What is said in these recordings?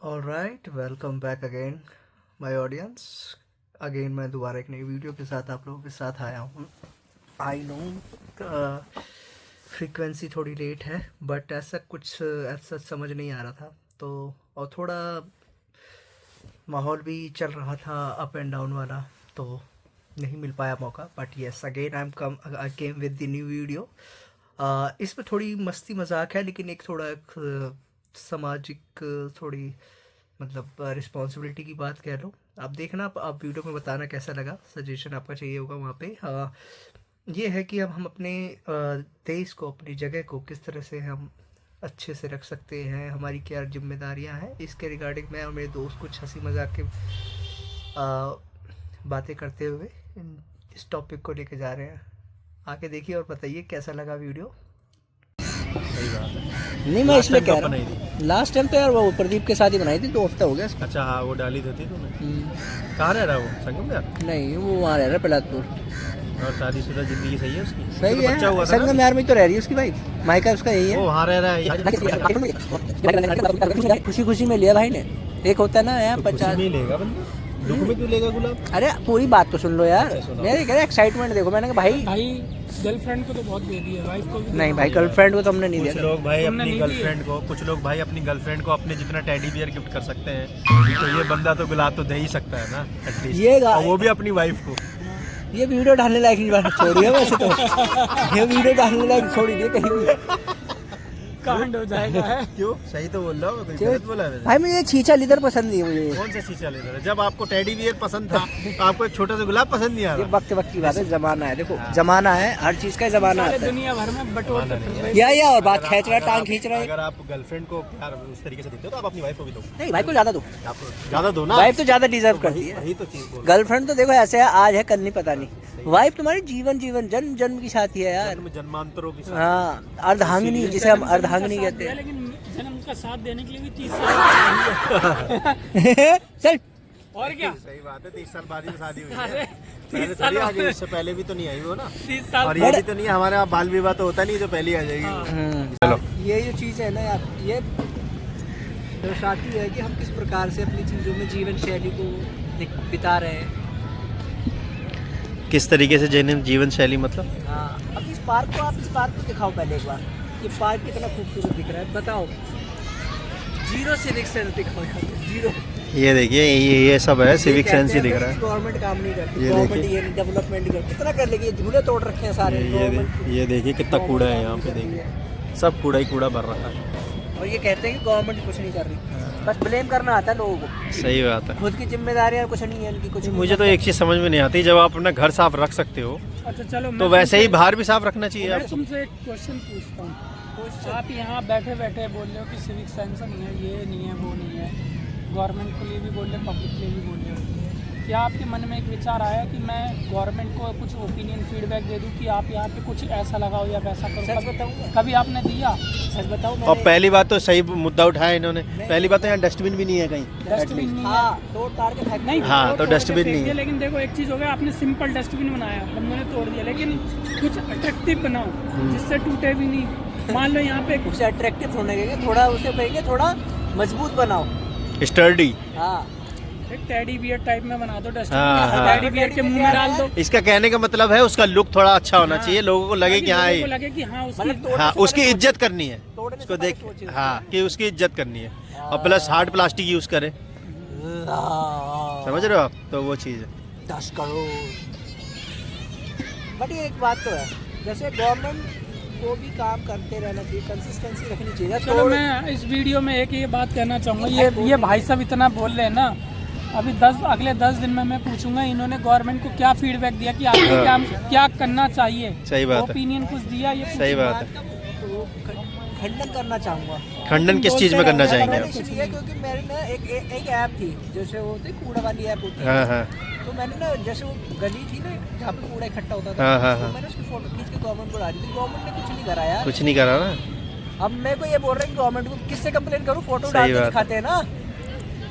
Alright, welcome back again my audience. Again मैं दोबारा एक नई वीडियो के साथ आप लोगों के साथ आया हूँ। आई नो फ्रीक्वेंसी थोड़ी लेट है, बट ऐसा समझ नहीं आ रहा था तो, और थोड़ा माहौल भी चल रहा था अप एंड डाउन वाला, तो नहीं मिल पाया मौका। But yes, again I came with the new video. इसमें थोड़ी मस्ती मजाक है, लेकिन एक थोड़ा सामाजिक थोड़ी मतलब रिस्पॉन्सिबिलिटी की बात कह लो। आप देखना, आप वीडियो में बताना कैसा लगा, सजेशन आपका चाहिए होगा वहाँ पे। ये है कि अब हम अपने देश को, अपनी जगह को किस तरह से हम अच्छे से रख सकते हैं, हमारी क्या जिम्मेदारियां हैं, इसके रिगार्डिंग मैं और मेरे दोस्त कुछ हंसी मजाक के बातें करते हुए इस टॉपिक को लेके जा रहे हैं। आके देखिए और बताइए कैसा लगा वीडियो। सही बात है। नहीं, मैं इसलिए कह रहा बनाई हूँ, लास्ट टाइम तो यार वो प्रदीप के साथ ही बनाई थी, 2 हफ्ता हो गया इसका। अच्छा हाँ, वो डाली थी तूने। कहाँ रह रहा है वो? संगम में? नहीं, वो वहाँ रह रहा है प्रहलादपुर। और शादीशुदा जिंदगी सही है उसकी? सही बच्चा हुआ है, था ना? संगम यार में तो रह रही है उसकी भाई, मायका उसका यही वो है। वहाँ रह रहा है। खुशी खुशी में लिया भाई ने। एक होता है ना यार, 50 में लेगा बंदा, दुख में क्यों लेगा गुलाब? अरे पूरी बात तो सुन लो यार, अच्छा, सुनाओ। मेरे कह रहे एक्साइटमेंट देखो। मैंने कहा भाई गर्लफ्रेंड को तो बहुत दे दी है, वाइफ को भी नहीं भाई, गर्लफ्रेंड को तो हमने नहीं कुछ दिया। लोग भाई तुमने अपनी नहीं गर्लफ्रेंड को, कुछ लोग भाई अपनी गर्लफ्रेंड को अपने जितना टेडी बियर गिफ्ट कर सकते हैं, तो ये बंदा तो गुलाब तो दे ही सकता है ना एटलीस्ट। ये और वो भी अपनी वाइफ को। ये वीडियो डालने लायक नहीं बात छोड़ी है वैसे तो। ये वीडियो डालने लायक छोड़ी नहीं है कहीं भी। कांड हो जाएगा है। क्यों? सही तो बोल रहा हूँ, कोई गलत बोला है? भाई मुझे छींचा लीदर पसंद नहीं है मुझे। कौन सा शीशा ले रहा है? जब आपको टेडी बियर पसंद था तो आपको एक छोटा सा गुलाब पसंद नहीं आ ये रहा? वक्त की बात है, जमाना है, देखो जमाना है, हर चीज का जमाना सारे आता है। दुनिया भर में बटोर के फिर रहे। या और बात अगर खींच रहा है, अगर टांग आप- खींच रहा है। अगर आप गर्लफ्रेंड को प्यार उस तरीके से देते हो तो आप अपनी वाइफ को भी दो। नहीं, भाई को ज्यादा दो, आप ज्यादा दो ना। वाइफ तो ज्यादा डिजर्व करती है। वही तो चीज बोल। गर्लफ्रेंड तो देखो ऐसे है, आज है कल नहीं पता नहीं। वाइफ तुम्हारी जीवन जन्म जन्म की साथी है यार। जन्मांतरों की साथ। हाँ, अर्धांगिनी, जिसे हम अर्धांगिनी जन्म का साथ कहते दिया, हैं। लेकिन जन्म का साथ देने के लिए भी 30 साल चल और क्या? सही बात है, 30 साल बाद ही शादी हुई अरे है। 30 पहले साल थोड़ी आ गई, इससे पहले भी तो नहीं आई वो ना। 30 साल और ये भी तो नहीं, हमारे यहाँ बाल विवाह तो होता नहीं, तो पहली आ जाएगी। चलो। ये जो चीज़ है ना यार, ये दर्शाती है कि हम किस प्रकार से अपनी चीज़ों में जीवन शैली को बिता रहे हैं। किस तरीके से जीवन शैली मतलब? हाँ, अब इस पार्क को दिखाओ पहले एक बार। ये पार्क कितना खूबसूरत दिख रहा है, बताओ। जीरो सिविक सेंस दिखाओ यहाँ पे, जीरो। ये देखिए, ये सब है, सिविक सेंस ही दिख रहा है। गवर्नमेंट काम नहीं करती, ये गवर्नमेंट देखिए। ये डेवलपमेंट नहीं करती। कितना कर लेगी, ये झूले तोड़ रखे हैं सारे गवर्नमेंट। ये देखिए कितना कूड़ा है यहाँ पे, देखिए सब कूड़ा ही कूड़ा भर रहा है। और ये कहते हैं कि गवर्नमेंट कुछ नहीं कर रही, बस ब्लेम करना आता है लोगों को। सही बात है। खुद की जिम्मेदारियां कुछ नहीं है इनकी, कुछ नहीं मुझे तो एक चीज समझ में नहीं आती, जब आप अपना घर साफ रख सकते हो अच्छा चलो, तो वैसे ही बाहर भी साफ रखना चाहिए मैं आपको। तुमसे एक क्वेश्चन पूछता हूँ। आप यहाँ बैठे बैठे बोल रहे हो कि सिविक सेंस नहीं है, ये नहीं है, वो नहीं है, गवर्नमेंट के लिए भी बोल रहे हो, पब्लिक के लिए भी बोल रहे हो। क्या आपके मन में एक विचार आया कि मैं गवर्नमेंट को कुछ ओपिनियन फीडबैक दे दूं कि आप यहाँ पे कुछ ऐसा लगाओ या वैसा करो? सच बताऊं, कभी आपने दिया? सच बताऊं, और पहली बात तो सही मुद्दा उठाया इन्होंने। पहली बात तो यहाँ डस्टबिन भी नहीं है कहीं। डस्टबिन नहीं है? हाँ, तोड़ ताड़ के फेंक नहीं, हाँ, वो तो तोड़ के डस्टबिन फेंक नहीं दिया, है। लेकिन देखो एक चीज़ हो गया, आपने सिंपल डस्टबिन बनाया, बंदों ने तोड़ दिया, लेकिन कुछ अट्रैक्टिव बनाओ जिससे टूटे भी नहीं। मान लो यहाँ पे उसे अट्रैक्टिव होने के लिए थोड़ा उसे कहेंगे, थोड़ा मजबूत बनाओ। स्टर्डी। हाँ, एक टेडी बियर टाइप में बना दो हाँ, डस्टबिन, हाँ। टेडी बियर के मुंह में डाल दो। इसका कहने का मतलब है उसका लुक थोड़ा अच्छा होना चाहिए, लोगों को लगे कि हाँ लोगों को ये, लगे कि हाँ उसकी मतलब तोड़ने हाँ से उसकी पहले इज्जत करनी है, तोड़ने से उसको पहले देख, सोचिए। हाँ कि उसकी इज्जत करनी है। और प्लस हार्ड प्लास्टिक यूज करे, हाँ, समझ रहे हो आप? तो वो चीज़ है। 10 करोड़। बट ये एक बात तो है, जैसे गवर्नमेंट को भी काम करते रहना चाहिए, कंसिस्टेंसी रखनी चाहिए। चलो, मैं इस वीडियो में एक ये बात कहना चाहूँगा, ये भाई साहब इतना बोल रहे हैं ना, अभी अगले 10 दिन में मैं पूछूंगा इन्होंने गवर्नमेंट को क्या फीडबैक दिया कि आगे क्या करना चाहिए। सही बात है। ओपिनियन कुछ दिया? ये सही बात है। खंडन करना चाहूँगा। खंडन किस चीज़ में करना चाहेंगे मैंने आप? इसलिए क्योंकि मेरे ना एक ऐप थी, जैसे वो होती कूड़ा वाली ऐप होती है। हाँ हाँ तो मैंने ना, जैसे वो गली थी ना जहाँ पे कूड़ा इकट्ठा होता था, हाँ, हाँ, तो हाँ। मैंने उसकी फोटो खींच के गवर्नमेंट को डाली थी। गवर्नमेंट ने कुछ नहीं करा यार। कुछ नहीं करा ना। अब मेरे को ये बोल रहे हैं कि गवर्नमेंट को किससे कंप्लेन करूँ, फोटो सही डाल के बात है। दिखाते हैं ना।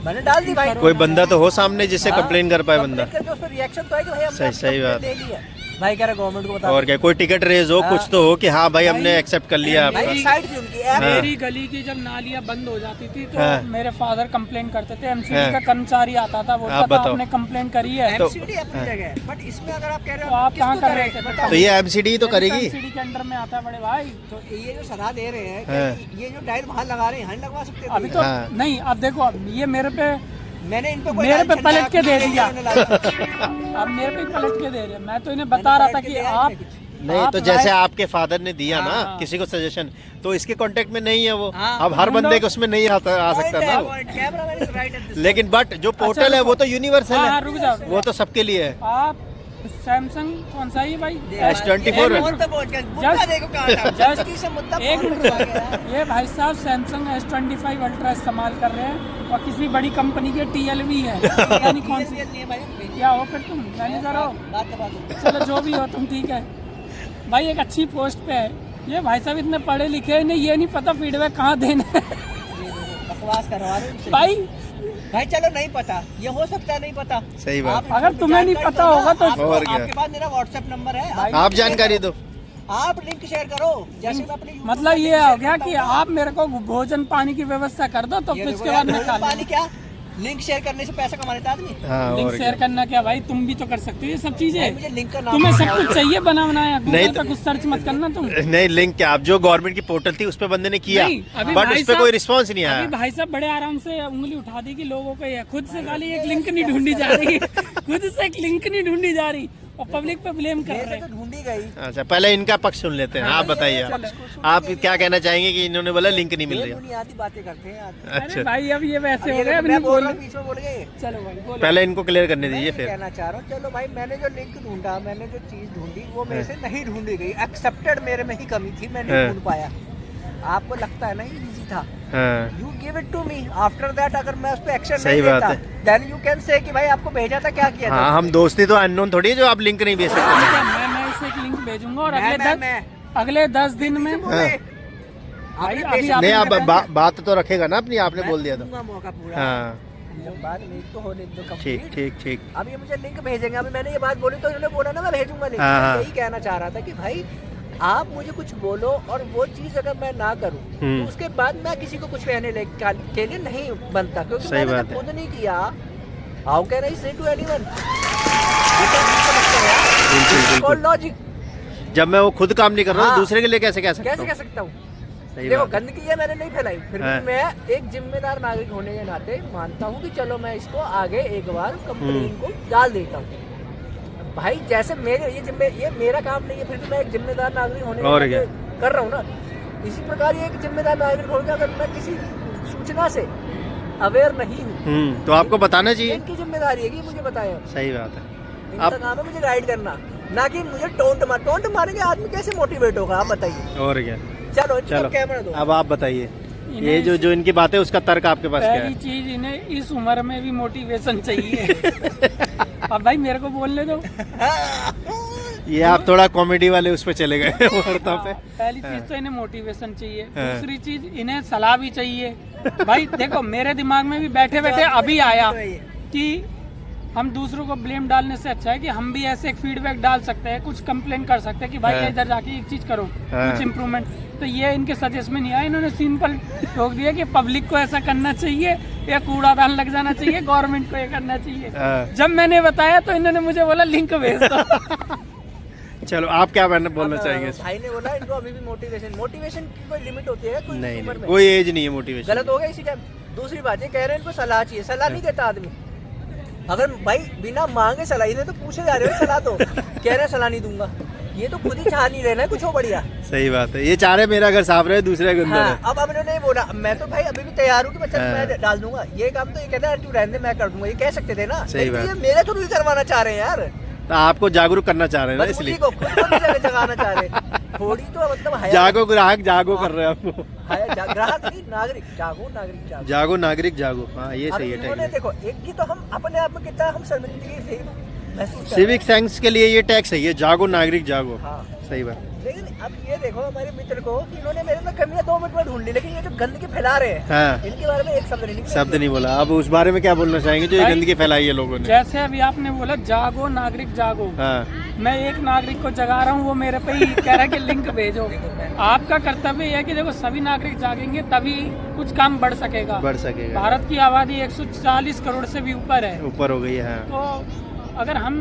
मैंने डाल दी भाई। कोई बंदा तो हो सामने जिससे हाँ, कंप्लेन कर पाए कंप्लेन बंदा। करके उस पर रिएक्शन तो है कि भाई हमने सही आपकी बात। कंप्लेन ले ली है। भाई कह रहे गवर्नमेंट को बता। और क्या, कोई टिकट रेज हो, कुछ तो हो कि हाँ भाई हमने एक्सेप्ट कर लिया आपका। भाई साइड से उनकी ऐप मेरी गली की जब नालियाँ बंद हो जाती थी तो हाँ। मेरे फादर कंप्लेन करते थे, एमसीडी हाँ। का कर्मचारी आता था, बोलता था बताओ। आपने कंप्लेन करी है। एमसीडी अपनी जगह है, बट इसमें अगर आप कह रहे तो हो आप कहाँ किसको कर रहे करें? थे? बताओ। तो ये एमसीडी तो करेगी। एमसीडी के अंडर में आता है बड़े भाई। तो ये जो सलाह दे रहे हैं हाँ। कि ये जो टाइल बाहर लगा रहे हैं यहाँ नहीं लगवा सकते अभी थे? तो हाँ। नहीं, अब देखो अब ये मेरे पे मैंने इन पे कोई मेरे पे टेंशन पलट के नहीं, दे दिया। उन्होंने लाया। अब मेरे पे पलट के दे रहे हैं। मैं तो इन्हें बता रहा था कि आप नहीं आप तो जैसे राय- आपके फादर ने दिया ना हाँ। किसी को सजेशन, तो इसके कांटेक्ट में नहीं है वो। हाँ। अब हर ढूंढो। बंदे के उसमें नहीं आता आ सकता Point ना है, वो। point. Cameraman is right at this लेकिन बट जो पोर्टल है वो तो यूनिवर्सल हाँ, है, रुक जाओ। वो तो सबके लिए है। आप सैमसंग कौन सा ही भाई S24 point पे पहुंच गया। मुद्दा देखो कहाँ था। Just- जिसकी से मुद्दा एक फोन मिनट पे आ गया। ये भाई साहब सैमसंग S25 अल्ट्रा इस्तेमाल कर रहे हैं और किसी बड़ी कंपनी के TLV है, यानी कौन सी नहीं है भाई, क्या हो फिर तुम मैनेजर हो? बात तो बात हो। चलो जो भी हो तुम, ठीक है भाई, एक अच्छी पोस्ट पे है ये भाई साहब, इतने पढ़े लिखे हैं, इन्हें ये नहीं पता फीडबैक कहाँ देना है। बकवास करवा रहे हो। भाई भाई चलो नहीं पता, ये हो सकता है नहीं पता। सही बात। आप अगर तुम्हें नहीं जानकारी पता दो ना, होगा तो और क्या। आपके पास मेरा व्हाट्सएप नंबर है, आप जानकारी दो। आप लिंक शेयर करो। जैसे मैं अपने YouTube मतलब पर ये link हो share गया करता कि हूँ ना, आप मेरे को भोजन पानी की व्यवस्था कर दो तो ये फिर देखो उसके यार, बाद मैं खा भोजन पानी लूंगा। क्या, लिंक शेयर करने से पैसा कमा लेता आदमी। हाँ लिंक और शेयर क्या। करना क्या भाई, तुम भी तो कर सकते हो ये सब भाई, चीजें। मुझे लिंक का नाम तुम्हें सब बताओ। कुछ चाहिए बनाना है, नहीं गूगल तो- पे कुछ सर्च मत करना तुम। नहीं लिंक क्या, आप जो गवर्नमेंट की पोर्टल थी उस पे बंदे ने किया, नहीं, अभी बट भाई उस पे साहब- कोई रिस्पांस नहीं अभी आया। भाई साहब बड़े आराम से उंगली उठा दी कि लोगों को ये खुद से खाली एक लिंक नहीं ढूंढी जा रही, खुद से एक लिंक नहीं ढूंढी जा रही और पब्लिक पे ब्लेम कर रहे मेरे हैं। तो ढूंढी गई। अच्छा पहले इनका पक्ष सुन लेते हैं। आप बताइए, आप क्या कहना चाहेंगे कि इन्होंने बोला लिंक नहीं मिल ये रही? बुनियादी बातें करते हैं आदमी। अरे अच्छा भाई अब ये वैसे हो ये गए, अब मैं नहीं बोल बोल रहा हूँ, बीच में बोल गए। चलो भाई बोलो। पहले इनको क्लियर करने मैं दीजिए ये फिर। कहना चाह रहा हूँ, चलो भाई मैंने जो लिंक ढूंढा, मैंने जो चीज ढूंढी वो मेरे से नहीं ढूंढी गई। एक्सेप्टेड मेरे में ही कमी थी, मैं नहीं हाँ। ढूंढ पाया। आपको लगता है ना ये इजी था, हाँ you give it to me. After that अगर मैं उस पर एक्शन सही नहीं बात लेता, है। देन यू कैन से कि भाई आपको भेजा था, क्या किया था। हाँ, हम दोस्ती तो अननोन थोड़ी है जो आप लिंक नहीं भेज सकते। ठीक है, मैं इसे एक लिंक भेजूंगा और अगले 10 दिन में बोले, भाई आपने अभी बेशक आप नहीं, बताएं। आप बात तो रखेगा ना अपनी, आपने बोल दिया था। दूंगा मौका पूरा। हाँ जब बात नहीं तो होने दो ठीक कंप्लीट। ठीक ठीक। अब ये मुझे लिंक भेजेंगे, अभी मैंने ये बात बोली तो इन्होंने बोला ना मैं भेजूंगा लिंक। हाँ, हाँ। मैं यही कहना चाह रहा था कि भाई आप मुझे कुछ बोलो और वो चीज अगर मैं ना करूं तो उसके बाद मैं किसी को कुछ कहने के लिए नहीं बनता, क्योंकि सही मैंने बात जब है। खुद नहीं किया। हाउ कैन आई से टू एनीवन? बिल्कुल बिल्कुल। लॉजिक जब मैं वो खुद काम नहीं कर रहा हूँ हाँ। दूसरे के लिए कैसे कह सकता कैसे हूँ? कह सकता हूँ? सही देखो बात है। गंदगी है मैंने नहीं फैलाई, फिर हाँ। भी मैं एक जिम्मेदार नागरिक होने के नाते मानता हूँ कि चलो मैं इसको आगे एक बार कंप्लेन को डाल देता हूँ। भाई जैसे मेरे ये मेरा काम नहीं है, फिर भी मैं एक जिम्मेदार नागरिक होने और के नाते कर रहा हूँ ना। इसी प्रकार ये एक जिम्मेदार नागरिक होकर अगर मैं किसी सूचना से अवेयर नहीं हूँ तो आपको बताना चाहिए। इनकी जिम्मेदारी है कि मुझे बताया। सही बात है। इनका काम है मुझे गाइड करना, ना कि मुझे टोंट मारेंगे आदमी कैसे मोटिवेट होगा, आप बताइए। और क्या। चलो इनको चलो कैमरा दो। अब आप बताइए, इन्हें ये जो इनकी बातें उसका तर्क आपके पास क्या पहली है? चीज इन्हें इस उम्र में भी मोटिवेशन चाहिए। अब भाई मेरे को बोलने दो। ये आप थोड़ा कॉमेडी वाले उस पे चले गए वार्ता पे। पहली चीज तो इन्हें मोटिवेशन चाहिए, हाँ। दूसरी चीज इन्हें सलाह भी चाहिए। भाई देखो मेरे दिमाग में भी बैठे बैठे अभी आया कि हम दूसरों को ब्लेम डालने से अच्छा है कि हम भी ऐसे एक फीडबैक डाल सकते हैं, कुछ कंप्लेन कर सकते हैं कि भाई हाँ। इधर जाके एक चीज करो, हाँ। कुछ इम्प्रूवमेंट। तो ये इनके सजेस्ट में नहीं आया, इन्होंने सिंपल ठोक दिया कि पब्लिक को ऐसा करना चाहिए या कूड़ादान लग जाना चाहिए, गवर्नमेंट को ये करना चाहिए। हाँ। जब मैंने बताया तो इन्होंने मुझे बोला लिंक भेज दो। चलो आप क्या बोलना चाहेंगे इसमें? भाई ने बोला इनको अभी भी मोटिवेशन की कोई लिमिट होती है कोई नहीं उम्र नहीं, में? कोई एज नहीं है मोटिवेशन। गलत हो गया इसी टाइम। दूसरी बात ये कह रहे हैं इनको सलाह चाहिए, सलाह नहीं देता आदमी। अगर भाई बिना मांगे सलाह, इन्हें तो पूछे जा रहे हो सलाह, तो कह रहे हैं सलाह नहीं दूंगा। ये तो खुद ही चाह नहीं रहना है कुछ हो बढ़िया। सही बात है, ये चाह रहे मेरा घर साफ रहे, दूसरे के अंदर हाँ, है। अब इन्होंने बोला मैं तो भाई अभी भी तैयार हूँ कि मैं हाँ। मैं डाल दूंगा ये काम। तो ये कहता है तू रहने दे मैं कर दूंगा, ये कह सकते थे ना। सही लेकिन बात। ये मेरे थ्रू ही करवाना चाह रहे हैं यार। तो आपको जागरूक करना चाह रहे हैं ना, बस इसलिए मुझी को खुद को नहीं जगाना चाह रहे। थोड़ी तो मतलब हया- जागो ग्राहक जागो कर रहे हैं आपको। ग्राहक नहीं, नागरिक जागो, नागरिक जागो। जागो नागरिक जागो, हाँ ये अब सही है। इन्होंने टैग देखो एक की तो हम अपने आप में कितना हम शर्मिंदगी से महसूस कर रहे सिविक सेंस के लिए ये टैग सही है, जागो नागरिक जागो। हैं। हाँ, सही बात। लेकिन अब ये देखो हमारे मित्र को कि इन्होंने मेरे में कमियां 2 मिनट में ढूंढ ली, लेकिन ये जो गंदगी फैला रहे हैं हाँ, इनके बारे में एक शब्द नहीं निकला। शब्द नहीं बोला। अब उस बारे में क्या बोलना चाहेंगे जो ये भाई, गंदगी फैलाई है लोगों ने? जैसे अभी आपने बोला जागो नागरिक जागो, हाँ मैं एक नागरिक को जगा रहा हूँ, वो मेरे पे ही कह रहा है कि लिंक भेजो। आपका कर्तव्य है कि देखो सभी नागरिक जागेंगे तभी कुछ काम बढ़ सकेगा। भारत की आबादी 140 करोड़ से भी ऊपर है, ऊपर हो गई है। तो अगर हम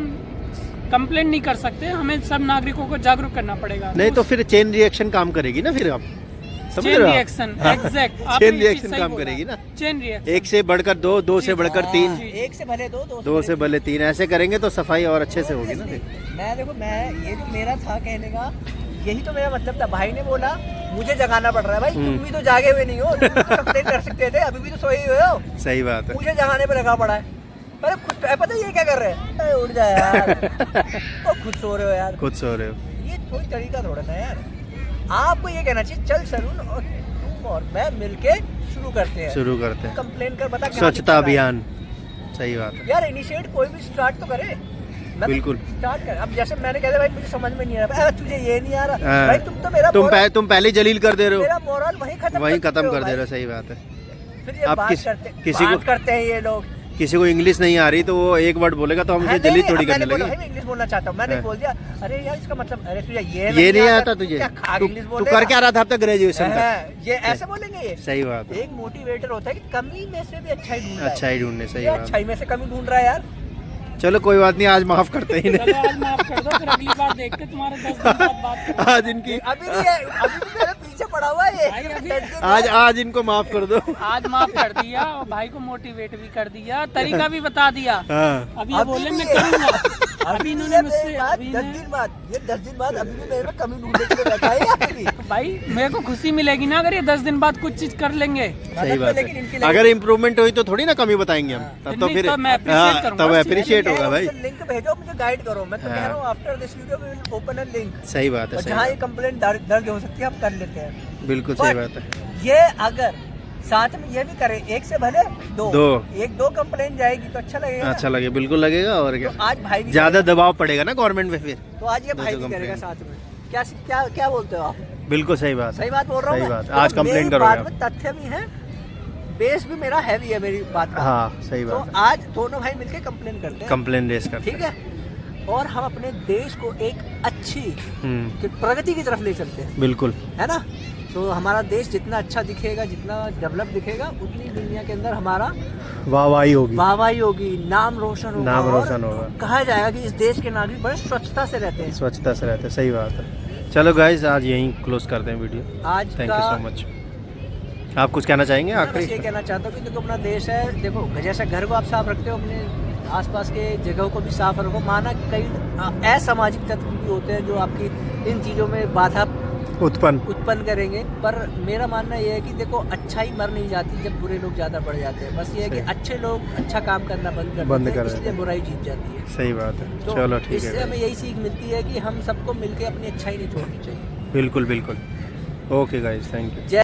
कंप्लेंट नहीं कर सकते, हमें सब नागरिकों को जागरूक करना पड़ेगा। नहीं तो फिर चेन रिएक्शन काम करेगी ना, फिर आप समझ चेन रहे हो आप? रिएक्शन, एग्जैक्ट चेन रिएक्शन काम करेगी ना, चेन रिएक्शन। एक से बढ़कर दो, दो से बढ़कर तीन, एक से भले दो, दो से भले तीन, ऐसे करेंगे तो सफाई और अच्छे से होगी ना फिर। मैं ये जो मेरा था कहने का, यही तो मेरा मतलब था। भाई ने बोला मुझे जगाना पड़ रहा है। भाई तुम भी तो जागे हुए नहीं हो, तुम तो कंप्लेन कर सकते थे, अभी भी तो सोए हुए हो। सही बात है। मुझे जगाने पे लगा पड़ा है। पर खुद पता है ये क्या कर रहे हैं? उठ जा यार। और खुद सो रहे हो यार, खुद सो रहे हो। ये कोई तरीका थोड़ा ना यार। आपको ये कहना चाहिए चल सलून और तुम और मैं मिलके शुरू करते हैं। कंप्लेन कर, बता क्या स्वच्छता दिक्कत है? अभियान। सही बात है। यार इनिशिएट कोई भी स्टार्ट तो करे। बिल्कुल स्टार्ट कर। अब जैसे मैंने कहा भाई मुझे समझ में नहीं आ रहा, तुझे ये नहीं आ रहा हाँ। भाई, तुम तो मेरा तुम पहले जलील कर दे रहे मेरा हो, मोरल वहीं खत्म कर दे रहे हो। सही बात है। फिर ये आप बात किसी को करते हैं ये लोग। किसी को इंग्लिश नहीं आ रही तो वो एक वर्ड बोलेगा तो हम उसे जलील थोड़ी करने लगे। मैं इंग्लिश बोलना चाहता हूँ, मैंने बोल दिया अरे यार इसका मतलब अरे तुझे ये नहीं आता तुझे, तू कर क्या रहा था अब तक ग्रेजुएशन का? ये ऐसे बोलेंगे ये। सही बात है। एक मोटिवेटर होता है कि कमी में से भी अच्छाई ढूंढ रहा है। अच्छाई ढूंढने, सही ये बात। अच्छाई में से कमी ढूंढ रहा है यार। चलो कोई बात नहीं, आज माफ करते ही चलो आज माफ कर दो, फिर अगली बार देख के तुम्हारे 10 दिन बाद बात करेंगे। आज इनकी अभी भी मेरे पीछे पड़ा हुआ है भाई अभी- ये। आज इनको माफ कर दो। आज माफ कर दिया और भाई को मोटिवेट भी कर दिया, तरीका भी बता दिया। हाँ। अब ये बोले अभी मैं भी- करूंगा। अभी इन्होंने मुझसे अभी 10 दिन बाद, ये 10 दिन बाद अभी भी मेरे में कमी ढूंढने के लिए बैठा है अभी भी। भाई मेरे को खुशी मिलेगी ना अगर ये 10 दिन बाद कुछ चीज कर लेंगे। सही बात लेकिन है। इनकी अगर इम्प्रूवमेंट हुई तो थोड़ी ना कमी बताएंगे हम, तब तो नहीं, फिर तो मैं appreciate हाँ, करूंगा तब उस चीज़ अप्रिशिएट मैं होगा भाई। मुझे लिंक भेजो, मुझे गाइड करो। मैं तो कह हाँ। रहा हूँ after this video we will open a link. सही बात है। और सही जहाँ ये बात कंप्लेंट दर्ज हो सकती है हम कर लेते हैं। है। बिल्कुल सही But बात है। ये अगर साथ में ये भी करे, एक से भले दो, एक दो कंप्लेंट जाएगी तो अच्छा लगेगा ना? अच्छा लगे, बिल्कुल लगेगा। और क्या, तो आज भाई भी ज्यादा दबाव पड़ेगा ना गवर्नमेंट पे फिर। तो आज ये भाई दो भी करेगा complaint। साथ में। क्या क्या क्या बोलते हो आप? बिल्कुल सही बात है। सही बात बोल रहा हूँ सही मैं? बात। तो आज कंप्लेंट मेरी करोगे बात आप? में तथ्य भी है, बेस भी मेरा हैवी है मेरी बात का। हाँ सही तो बात है। आज दोनों भाई मिलके कंप्लेन करते हैं, कंप्लेन रेस करते ठीक है? और हम अपने देश को एक अच्छी हैं। प्रगति की तरफ ले चलते हैं, बिल्कुल। है ना? तो हमारा देश जितना अच्छा दिखेगा, जितना डेवलप दिखेगा, उतनी दुनिया के अंदर हमारा वाहवाही होगी, वाहवाही होगी, नाम रोशन होगा। नाम और रोशन होगा। कहा जाएगा कि इस देश के नागरिक बड़े स्वच्छता से रहते हैं। स्वच्छता से रहते हैं। सही बात है। चलो गाइज आज यहीं क्लोज करते हैं वीडियो। आज थैंक का यू सो मच। आप कुछ कहना चाहेंगे मैं बस ये आखिरी? कहना चाहता हूँ कि देखो अपना देश है, देखो जैसे घर को आप साफ रखते हो, अपने आसपास के जगहों को भी साफ रखो। माना कई असामाजिक तत्व भी होते हैं जो आपकी इन चीज़ों में बाधा उत्पन्न करेंगे, पर मेरा मानना यह है कि देखो अच्छाई मर नहीं जाती जब बुरे लोग ज़्यादा बढ़ जाते हैं। बस ये है कि अच्छे लोग अच्छा काम करना बंद कर देते हैं, इसलिए बुराई जीत जाती है। सही बात है। तो चलो ठीक इससे है। हमें यही सीख मिलती है कि हम सबको मिलकर अपनी अच्छाई नहीं छोड़नी चाहिए। बिल्कुल बिल्कुल। Okay guys, thank you. जय